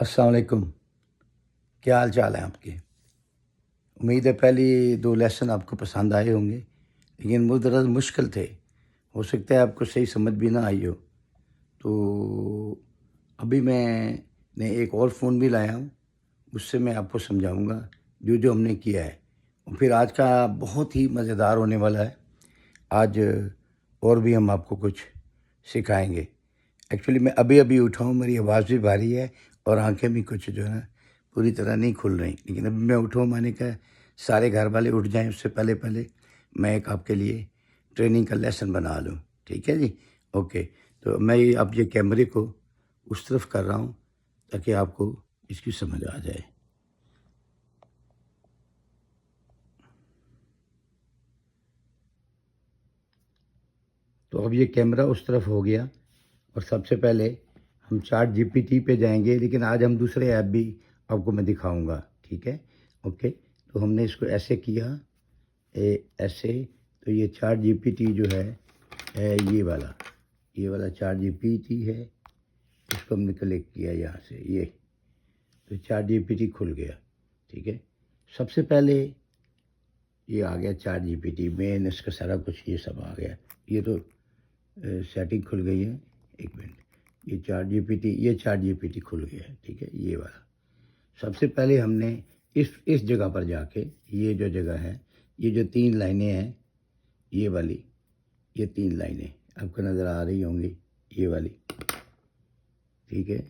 السلام علیکم، کیا حال چال ہے آپ کے؟ امید ہے پہلی 2 لیسن آپ کو پسند آئے ہوں گے، لیکن وہ ذرا مشکل تھے، ہو سکتا ہے آپ کو صحیح سمجھ بھی نہ آئی ہو۔ تو ابھی میں نے ایک اور فون بھی لایا ہوں، اس سے میں آپ کو سمجھاؤں گا جو ہم نے کیا ہے، اور پھر آج کا بہت ہی مزیدار ہونے والا ہے۔ آج اور بھی ہم آپ کو کچھ سکھائیں گے۔ ایکچولی میں ابھی اٹھا ہوں، میری آواز بھی بھاری ہے اور آنکھیں بھی کچھ جو ہے نا پوری طرح نہیں کھل رہی، لیکن ابھی میں اٹھا ہوں، میں نے کہا سارے گھر والے اٹھ جائیں اس سے پہلے میں ایک آپ کے لیے ٹریننگ کا لیسن بنا لوں، ٹھیک ہے جی؟ اوکے، تو میں اب یہ کیمرے کو اس طرف کر رہا ہوں تاکہ آپ کو اس کی سمجھ آ جائے۔ تو اب یہ کیمرہ اس طرف ہو گیا، اور سب سے پہلے ہم چیٹ جی پی ٹی پہ جائیں گے، لیکن آج ہم دوسرے ایپ بھی آپ کو میں دکھاؤں گا، ٹھیک ہے؟ اوکے، تو ہم نے اس کو ایسے کیا، ایسے، تو یہ چیٹ جی پی ٹی جو ہے یہ والا چیٹ جی پی ٹی ہے، اس کو ہم نے کلک کیا یہاں سے، یہ تو چیٹ جی پی ٹی کھل گیا، ٹھیک ہے؟ سب سے پہلے یہ آ گیا چیٹ جی پی ٹی مین، اس کا سارا کچھ یہ سب آ گیا، یہ تو سیٹنگ کھل گئی ہے۔ ایک منٹ، یہ چیٹ جی پی ٹی کھل گیا ہے، ٹھیک ہے؟ یہ والا سب سے پہلے ہم نے اس جگہ پر جا کے، یہ جو جگہ ہے، یہ جو 3 لائنیں ہیں، یہ والی، یہ 3 لائنیں آپ کو نظر آ رہی ہوں گی، یہ والی، ٹھیک ہے؟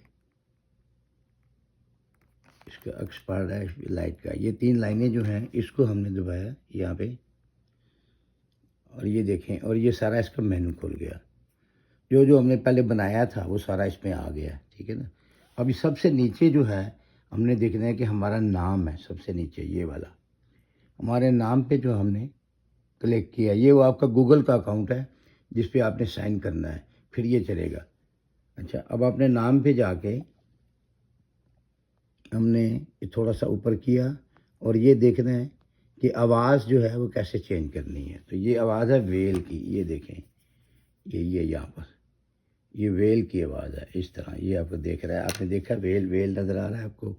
اس کا عکس پڑ رہا ہے لائٹ کا، یہ 3 لائنیں جو ہیں اس کو ہم نے دبایا یہاں پہ، اور یہ دیکھیں، اور یہ سارا اس کا مینو کھل گیا، جو ہم نے پہلے بنایا تھا وہ سارا اس میں آ گیا، ٹھیک ہے نا؟ ابھی سب سے نیچے جو ہے ہم نے دیکھنا ہے کہ ہمارا نام ہے، سب سے نیچے یہ والا، ہمارے نام پہ جو ہم نے کلک کیا، یہ وہ آپ کا گوگل کا اکاؤنٹ ہے جس پہ آپ نے سائن کرنا ہے، پھر یہ چلے گا۔ اچھا، اب اپنے نام پہ جا کے ہم نے تھوڑا سا اوپر کیا، اور یہ دیکھنا ہے کہ آواز جو ہے وہ کیسے چینج کرنی ہے۔ تو یہ آواز ہے ویل کی، یہ دیکھیں، یہ یہاں پر یہ ویل کی آواز ہے، اس طرح یہ آپ کو دیکھ رہا ہے، آپ نے دیکھا ویل نظر آ رہا ہے آپ کو،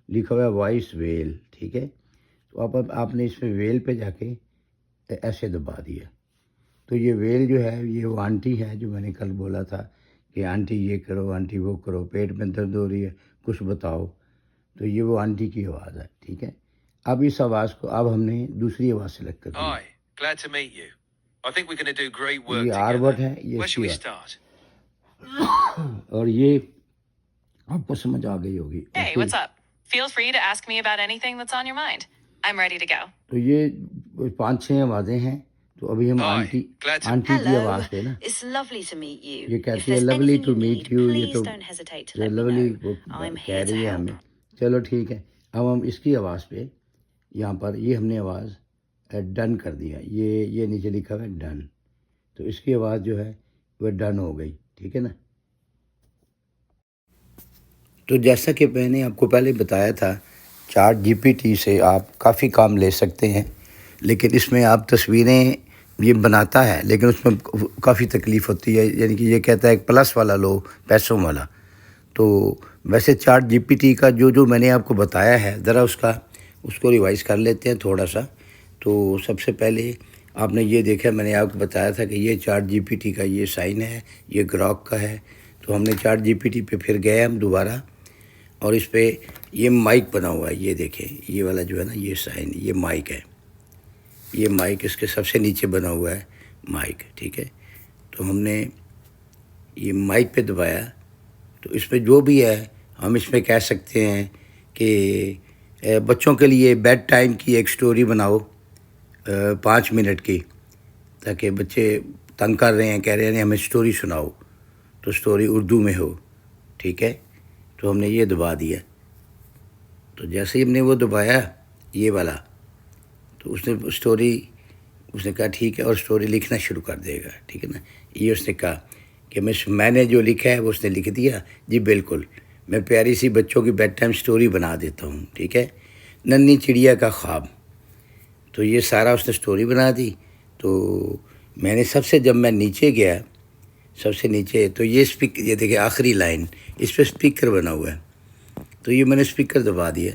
لکھا ہوا ہے وائس ویل، ٹھیک ہے؟ تو آپ نے اس میں ویل پہ جا کے ایسے دبا دیا، تو یہ ویل جو ہے یہ وہ آنٹی ہے جو میں نے کل بولا تھا کہ آنٹی یہ کرو، آنٹی وہ کرو، پیٹ میں درد ہو رہی ہے، کچھ بتاؤ، تو یہ وہ آنٹی کی آواز ہے، ٹھیک ہے؟ اب اس آواز کو اب ہم نے دوسری آواز سلیکٹ کر دی، Hi, glad to meet you. I think we're going to do great work یہ آر together. بٹ ہے، یہ Where اس should کی we آواز، start? اور یہ آپ کو سمجھ آ گئی ہوگی، اور Hey, پھر what's up? Feel free to ask me about anything that's on your mind. I'm ready to go. تو یہ 5-6 آوازیں ہیں، تو ابھی ہم Hi, آنٹی glad to. کی Hello, آواز پہ نا، it's lovely to meet you. یہ If کہتی ہے there's lovely anything to you meet need, you, یہ تو please don't hesitate to let me lovely know. وہ I'm کہہ here to رہی ہے help. ہمیں، چلو ٹھیک ہے۔ اب ہم اس کی آواز پہ یہاں پر یہ ہم نے آواز ڈن کر دیا، یہ نیچے لکھا ہوا ہے ڈن، تو اس کی آواز جو ہے وہ ڈن ہو گئی، ٹھیک ہے نا؟ تو جیسا کہ میں نے آپ کو پہلے بتایا تھا، چیٹ جی پی ٹی سے آپ کافی کام لے سکتے ہیں، لیکن اس میں آپ تصویریں یہ بناتا ہے، لیکن اس میں کافی تکلیف ہوتی ہے، یعنی کہ یہ کہتا ہے پلس والا لو، پیسوں والا۔ تو ویسے چیٹ جی پی ٹی کا جو میں نے آپ کو بتایا ہے، ذرا اس کو ریوائز کر لیتے ہیں تھوڑا سا۔ تو سب سے پہلے آپ نے یہ دیکھا، میں نے آپ کو بتایا تھا کہ یہ چیٹ جی پی ٹی کا یہ سائن ہے، یہ گراک کا ہے، تو ہم نے چیٹ جی پی ٹی پہ پھر گئے ہم دوبارہ، اور اس پہ یہ مائک بنا ہوا ہے، یہ دیکھیں، یہ والا جو ہے نا یہ سائن، یہ مائک ہے، یہ مائک اس کے سب سے نیچے بنا ہوا ہے مائک، ٹھیک ہے؟ تو ہم نے یہ مائک پہ دبایا، تو اس پہ جو بھی ہے ہم اس میں کہہ سکتے ہیں کہ بچوں کے لیے بیڈ ٹائم کی ایک سٹوری بناؤ 5 منٹ کی، تاکہ بچے تنگ کر رہے ہیں، کہہ رہے ہیں ہمیں سٹوری سناؤ، تو سٹوری اردو میں ہو، ٹھیک ہے؟ تو ہم نے یہ دبا دیا، تو جیسے ہی ہم نے وہ دبایا یہ والا، تو اس نے کہا ٹھیک ہے، اور سٹوری لکھنا شروع کر دے گا، ٹھیک ہے نا؟ یہ اس نے کہا کہ میں نے جو لکھا ہے وہ اس نے لکھ دیا، جی بالکل، میں پیاری سی بچوں کی بیڈ ٹائم سٹوری بنا دیتا ہوں، ٹھیک ہے؟ ننھی چڑیا کا خواب، تو یہ سارا اس نے سٹوری بنا دی۔ تو میں نے جب میں نیچے گیا، سب سے نیچے، تو یہ دیکھیں آخری لائن، اس پہ سپیکر بنا ہوا ہے، تو یہ میں نے اسپیکر دبا دیا،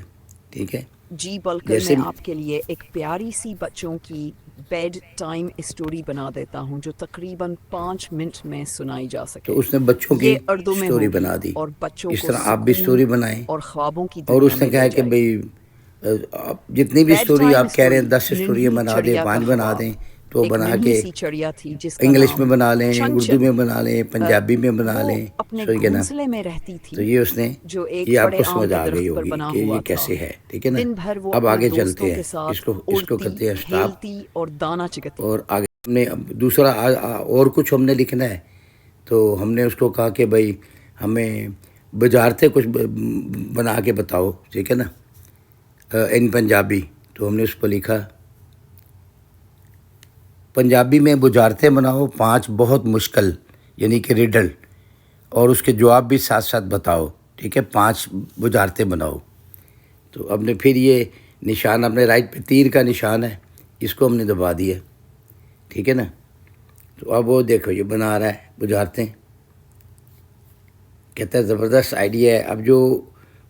ٹھیک ہے. جی بلکہ جیسے میں آپ کے لیے ایک پیاری سی بچوں کی بیڈ ٹائم اسٹوری بنا دیتا ہوں جو تقریباً 5 منٹ میں سنائی جا سکے. تو اس نے بچوں کی یہ اردو میں اسٹوری ہوگی بنا دی. اور بچوں اس کو طرح آپ بھی سکون اسٹوری بنائیں. اور خوابوں کی اور دنیا اس نے میں کہا لے کہ جائے. بھئی آپ جتنی بھی بیڈ اسٹوری ٹائم آپ کہہ رہے ہیں اسٹوری 10 اسٹوریاں ننھی بنا دیں، چڑیا کا 5 بنا خواب. دیں، تو ایک بنا ننھی کے سی چڑیا تھی جس کا انگلش نام میں بنا لیں، اردو چنچل. میں بنا لیں، پنجابی میں بنا وہ لیں، اپنے ٹھیک ہے نا. گھونسلے میں رہتی تھی تو یہ اس نے جو ایک یہ آپ بڑے کو آم سمجھ کے آ گئی درخت پر ہوگی بنا کہ ہوا یہ تھا. کیسے ہے، ٹھیک ہے نا. دن بھر وہ اب اپنے آگے دوستوں چلتے ہیں، کے ساتھ اس کو اڑتی کرتے ہیں اسٹاپ. کھیلتی اور دانا چگتی. اور آگے ہم نے دوسرا اور کچھ ہم نے لکھنا ہے، تو ہم نے اس کو کہا کہ بھائی ہمیں بجارتے کچھ بنا کے بتاؤ، ٹھیک ہے نا، ان پنجابی. تو ہم نے اس پر لکھا پنجابی میں بجارتے بناؤ 5 بہت مشکل، یعنی کہ ریڈل، اور اس کے جواب بھی ساتھ ساتھ بتاؤ، ٹھیک ہے. 5 بجارتے بناؤ. تو اب نے پھر یہ نشان اپنے رائٹ پہ تیر کا نشان ہے، اس کو ہم نے دبا دیا، ٹھیک ہے نا. تو اب وہ دیکھو یہ بنا رہا ہے بجارتے، کہتا ہے زبردست آئیڈیا ہے. اب جو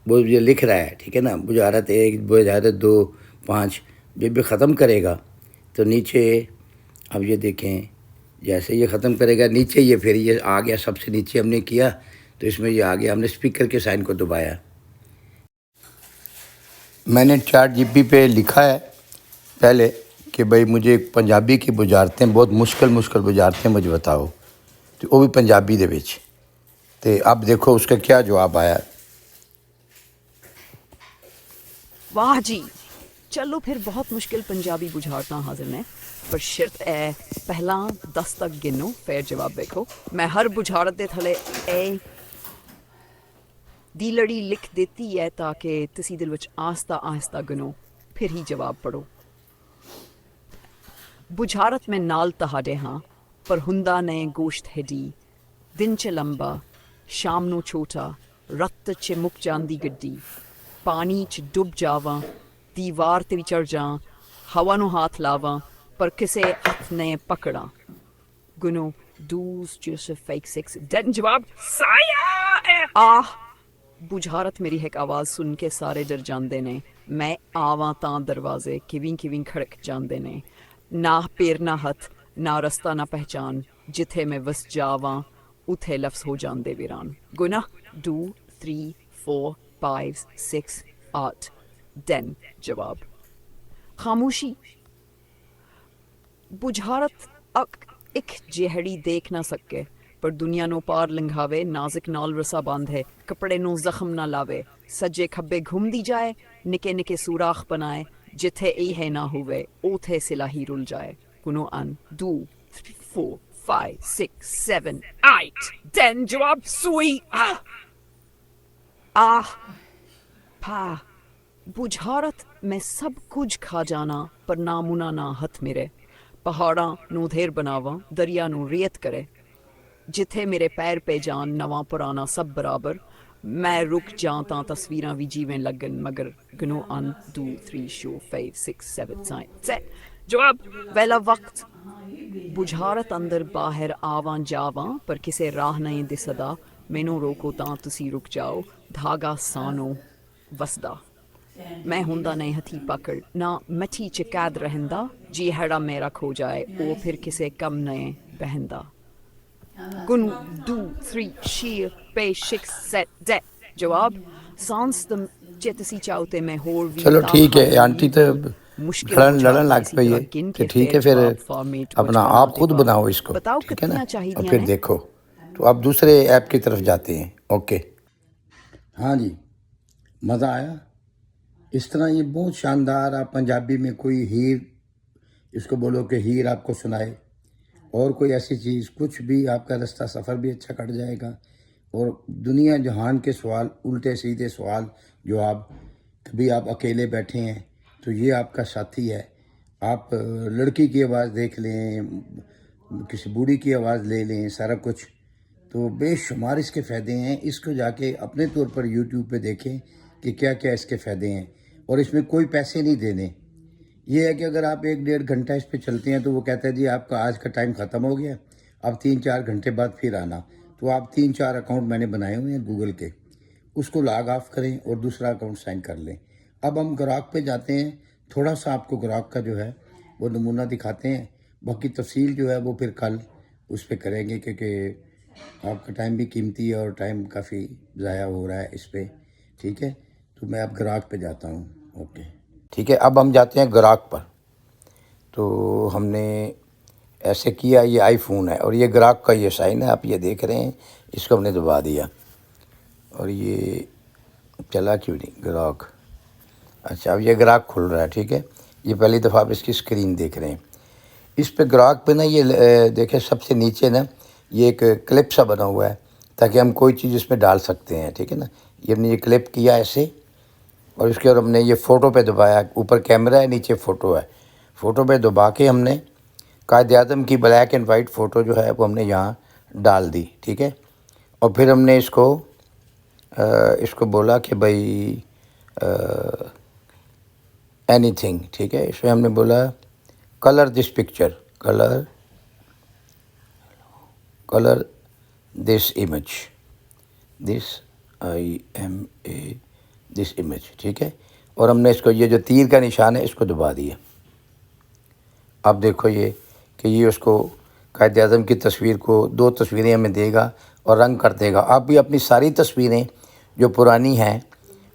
وہ یہ لکھ رہا ہے، ٹھیک ہے نا، بجارت 1 بجارت 2 5، جب بھی ختم کرے گا تو نیچے اب یہ دیکھیں جیسے یہ ختم کرے گا نیچے یہ پھر یہ آ گیا، سب سے نیچے ہم نے کیا تو اس میں یہ آ گیا. ہم نے اسپیکر کے سائن کو دبایا. میں نے چیٹ جی پی پہ لکھا ہے پہلے کہ بھائی مجھے پنجابی کی بجارتیں بہت مشکل بجارتیں مجھے بتاؤ، تو وہ بھی پنجابی دے وچ. تو اب دیکھو اس کا کیا جواب آیا. واہ جی، چلو پھر بہت مشکل پنجابی بجھارتا حاضر نے، پر شرط ہے پہلا 10 تک گنو، پھر جواب دیکھو. میں ہر بجھارت دے تھلے اے دی لڑی لکھ دیتی ہے تاکہ تسی دل وچ آہستہ آہستہ گنو، پھر ہی جواب پڑھو. بجھارت میں نال تہاڈے ہاں پر ہندا نے گوشت ہڈی، دن چ لمبا شام نو چھوٹا، رت چ مک جاندی گڈی، پانی چ ڈب جاواں دیوار تے بھی چڑھ جاں، ہوا نو ہاتھ لاواں پر کسے ہاتھ نے پکڑاں. گنو دوز جوسف فیک سکس دن جواب سایہ آہ. بجھارت میری ایک آواز سن کے سارے ڈر جاندے نے. میں آواں تاں دروازے کیویں کھڑک جاندے نے. نہ پیر نہ ہتھ، نہ رستہ نہ پہچان، جتھے میں وس جاواں اتھے لفظ ہو جاندے ویران. گنا 2 3 4 5 6 8 10 جواب. خاموشی. بجھارت اک جہڑی دیکھ نہ سکے پر دنیا نو پار لنگھاوے، نازک نال رسا باندھے، کپڑے نو زخم نہ لاوے، سجے کھبے گھوم دی جائے، نکے نکے سوراخ بنائے، جتھے ایہے نہ ہوئے اوتھے سلاہی رل جائے. کنو 1 2 3 4 5 6 7 8 10 جواب. سوئی آہ پھا. بجھارت میں سب کچھ کھا جانا پر نامنا نہ ہتھ میرے، پہاڑاں نو دھیر بناواں، دریا نو ریت کرے، جتھے میرے پیر پہ جان نواں پرانا سب برابر. میں رک جاں تاں تصویراں بھی جیویں لگن مگر. گنو 1 2 3 4 5 6 7 8 جواب. ویلا وقت. بجھارت اندر باہر آواں جاواں پر کسے راہ نہیں دسدا، مینوں روکو تاں تسی رک جاؤ، دھاگا سانو وسدا. میں ہوندا نہیں ہتھی پکڑ، نہ مٹھی چ قید رہندا، جی ہڑا میرا کھو جائے او پھر کسے کم نہیں بہندا. گن 2 3 4 5 6 7 10 جواب. سانس دم چتسی چاہتے میں ہور وی چلو ٹھیک ہے. تاخالی آنٹی تو مشکل لڑن بجھارتا لگ اسی پئی طرح ہے گن کہ کے ٹھیک ہے پھر جواب فارمیٹ وچ اپنا بنا آپ خود دیوا. بناؤ اس کو، بتاؤ ٹھیک ہے نا، کتنیاں چاہی اور دیاں پھر نے. دیکھو. تو اب دوسرے ایپ کی طرف جاتے ہیں. اوکے. ہاں جی، مزہ آیا. اس طرح یہ بہت شاندار. آپ پنجابی میں کوئی ہیر، اس کو بولو کہ ہیر آپ کو سنائے، اور کوئی ایسی چیز، کچھ بھی، آپ کا رستہ سفر بھی اچھا کٹ جائے گا. اور دنیا جہان کے سوال، الٹے سیدھے سوال جواب. کبھی آپ اکیلے بیٹھے ہیں تو یہ آپ کا ساتھی ہے. آپ لڑکی کی آواز دیکھ لیں، کسی بوڑھی کی آواز لے لیں، سارا کچھ. تو بے شمار اس کے فائدے ہیں. اس کو جا کے اپنے طور پر یوٹیوب پہ دیکھیں کہ کیا کیا اس کے فائدے ہیں. اور اس میں کوئی پیسے نہیں دینے. یہ ہے کہ اگر آپ 1-1.5 گھنٹہ اس پہ چلتے ہیں تو وہ کہتا ہے جی آپ کا آج کا ٹائم ختم ہو گیا، اب 3-4 گھنٹے بعد پھر آنا. تو آپ 3-4 اکاؤنٹ میں نے بنائے ہوئے ہیں گوگل کے، اس کو لاگ آف کریں اور دوسرا اکاؤنٹ سائن کر لیں۔ اب ہم گراک پہ جاتے ہیں، تھوڑا سا آپ کو گراک کا جو ہے وہ نمونہ دکھاتے ہیں، باقی تفصیل جو ہے وہ پھر کل اس پہ کریں گے، کیونکہ آپ کا ٹائم بھی قیمتی ہے اور ٹائم کافی ضائع ہو رہا ہے اس پہ، ٹھیک ہے؟ تو میں اب گراک پہ جاتا ہوں، اوکے ٹھیک ہے۔ اب ہم جاتے ہیں گراک پر، تو ہم نے ایسے کیا، یہ آئی فون ہے اور یہ گراک کا یہ سائن ہے، آپ یہ دیکھ رہے ہیں، اس کو ہم نے دبا دیا اور یہ چلا کیوں نہیں گراک؟ اچھا، اب یہ گراک کھل رہا ہے، ٹھیک ہے۔ یہ پہلی دفعہ آپ اس کی اسکرین دیکھ رہے ہیں۔ اس پہ گراک پہ نا یہ دیکھیں سب سے نیچے نا یہ ایک کلپ سا بنا ہوا ہے تاکہ ہم کوئی چیز اس میں ڈال سکتے ہیں، ٹھیک ہے نا۔ یہ ہم نے یہ کلپ کیا ایسے اور اس کے اور ہم نے یہ فوٹو پہ دبایا، اوپر کیمرہ ہے نیچے فوٹو ہے، فوٹو پہ دبا کے ہم نے قائد اعظم کی بلیک اینڈ وائٹ فوٹو جو ہے وہ ہم نے یہاں ڈال دی، ٹھیک ہے۔ اور پھر ہم نے اس کو بولا کہ بھائی اینی تھنگ، ٹھیک ہے۔ اس میں ہم نے بولا colour this picture, colour this image, this image, ٹھیک ہے۔ اور ہم نے اس کو یہ جو تیر کا نشان ہے اس کو دبا دیا۔ اب دیکھو یہ کہ یہ اس کو قائد اعظم کی تصویر کو 2 تصویریں ہمیں دے گا اور رنگ کر دے گا۔ آپ بھی اپنی ساری تصویریں جو پرانی ہیں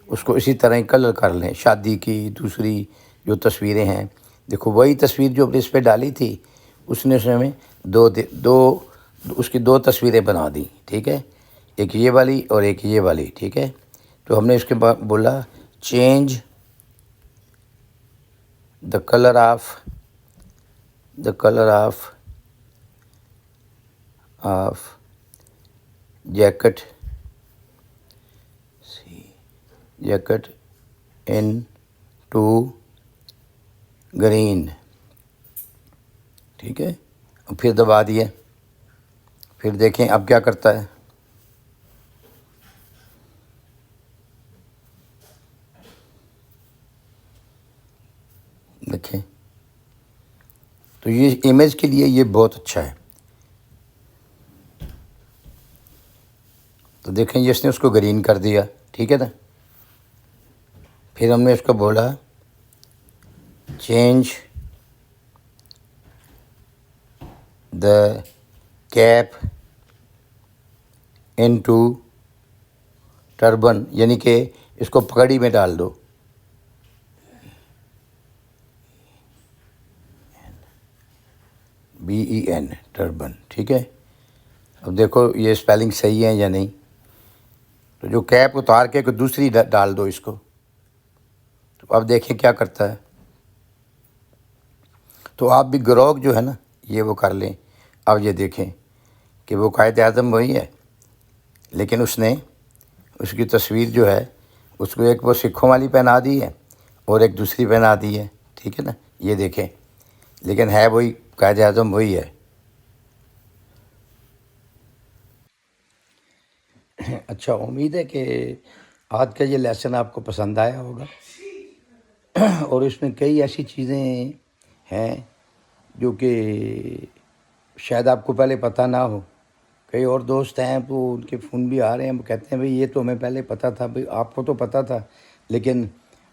اس کو اسی طرح ہی کلر کر لیں، شادی کی دوسری جو تصویریں ہیں، دیکھو وہی تصویر جو اس پہ ڈالی تھی اس نے ہمیں اس کی 2 تصویریں بنا دی، ٹھیک ہے، ایک یہ والی اور ایک یہ والی، ٹھیک ہے۔ تو ہم نے اس کے بعد بولا change the colour of jacket into green, ٹھیک ہے۔ اور پھر دبا دیے، پھر دیکھیں اب کیا کرتا ہے۔ دیکھیں تو یہ امیج کے لیے یہ بہت اچھا ہے۔ تو دیکھیں یہ اس نے اس کو گرین کر دیا، ٹھیک ہے نا۔ پھر ہم نے اس کو بولا change the cap into turban, یعنی کہ اس کو پگڑی میں ڈال دو، BEN ٹربن، ٹھیک ہے۔ اب دیکھو یہ اسپیلنگ صحیح ہے یا نہیں۔ تو جو کیپ اتار کے کوئی دوسری ڈال دو اس کو، تو اب دیکھیں کیا کرتا ہے۔ تو آپ بھی گروک جو ہے نا یہ وہ کر لیں۔ اب یہ دیکھیں کہ وہ قائد اعظم وہی ہے، لیکن اس نے اس کی تصویر جو ہے اس کو ایک وہ سکھوں والی پہنا دی ہے اور ایک دوسری پہنا دی ہے، ٹھیک ہے نا۔ یہ دیکھیں لیکن ہے وہی، قائد اعظم وہی ہے۔ اچھا، امید ہے کہ آج کا یہ لیسن آپ کو پسند آیا ہوگا، اور اس میں کئی ایسی چیزیں ہیں جو کہ شاید آپ کو پہلے پتہ نہ ہو۔ کئی اور دوست ہیں تو ان کے فون بھی آ رہے ہیں، وہ کہتے ہیں بھئی یہ تو ہمیں پہلے پتہ تھا، بھئی آپ کو تو پتہ تھا، لیکن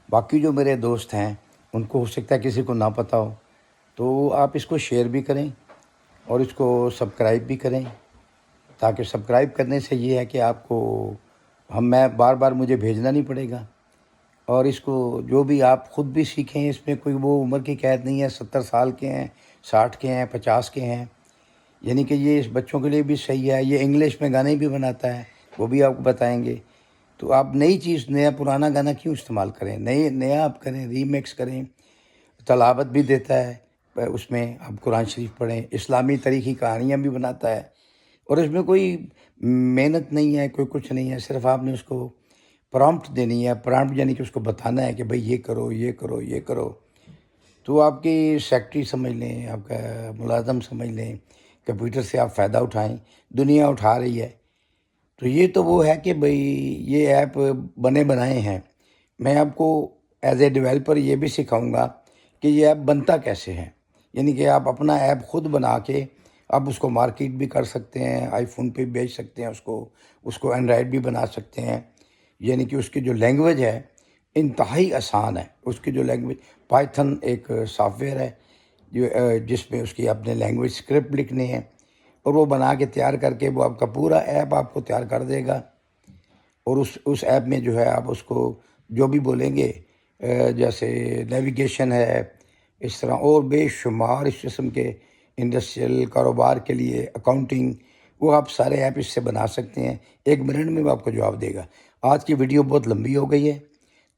باقی جو میرے دوست ہیں ان کو ہو سکتا ہے کسی کو نہ پتہ ہو، تو آپ اس کو شیئر بھی کریں اور اس کو سبسکرائب بھی کریں، تاکہ سبسکرائب کرنے سے یہ ہے کہ آپ کو میں بار بار مجھے بھیجنا نہیں پڑے گا، اور اس کو جو بھی آپ خود بھی سیکھیں، اس میں کوئی وہ عمر کی قید نہیں ہے، 70 سال کے ہیں، 60 کے ہیں، 50 کے ہیں، یعنی کہ یہ اس بچوں کے لیے بھی صحیح ہے۔ یہ انگلش میں گانے بھی بناتا ہے، وہ بھی آپ کو بتائیں گے۔ تو آپ نئی چیز، نیا پرانا گانا کیوں استعمال کریں، نیا آپ کریں، ریمیکس کریں۔ تلاوت بھی دیتا ہے اس میں، آپ قرآن شریف پڑھیں، اسلامی تاریخی کہانیاں بھی بناتا ہے، اور اس میں کوئی محنت نہیں ہے، کوئی کچھ نہیں ہے، صرف آپ نے اس کو پرامپٹ دینی ہے۔ پرامپٹ یعنی کہ اس کو بتانا ہے کہ بھئی یہ کرو، یہ کرو، یہ کرو۔ تو آپ کی سیکٹری سمجھ لیں، آپ کا ملازم سمجھ لیں، کمپیوٹر سے آپ فائدہ اٹھائیں، دنیا اٹھا رہی ہے۔ تو یہ تو وہ ہے کہ بھئی یہ ایپ بنائے ہیں۔ میں آپ کو ایز اے ڈیولپر یہ بھی سکھاؤں گا کہ یہ ایپ بنتا کیسے ہے، یعنی کہ آپ اپنا ایپ خود بنا کے آپ اس کو مارکیٹ بھی کر سکتے ہیں، آئی فون پہ بیچ سکتے ہیں، اس کو اینڈرائڈ بھی بنا سکتے ہیں، یعنی کہ اس کی جو لینگویج ہے انتہائی آسان ہے. اس کی جو لینگویج پائتھن ایک سافٹ ویئر ہے جو جس میں اس کی اپنے لینگویج اسکرپٹ لکھنے ہیں اور وہ بنا کے تیار کر کے وہ آپ کا پورا ایپ آپ کو تیار کر دے گا. اور اس ایپ میں جو ہے آپ اس کو جو بھی بولیں گے جیسے نیویگیشن ہے، اس طرح اور بے شمار اس قسم کے انڈسٹریل کاروبار کے لیے اکاؤنٹنگ، وہ آپ سارے ایپ اس سے بنا سکتے ہیں. 1 منٹ میں وہ آپ کو جواب دے گا. آج کی ویڈیو بہت لمبی ہو گئی ہے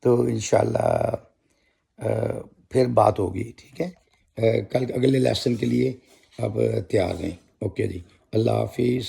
تو انشاءاللہ پھر بات ہوگی، ٹھیک ہے. کل اگلے لیسن کے لیے آپ تیار رہیں. اوکے جی، اللہ حافظ.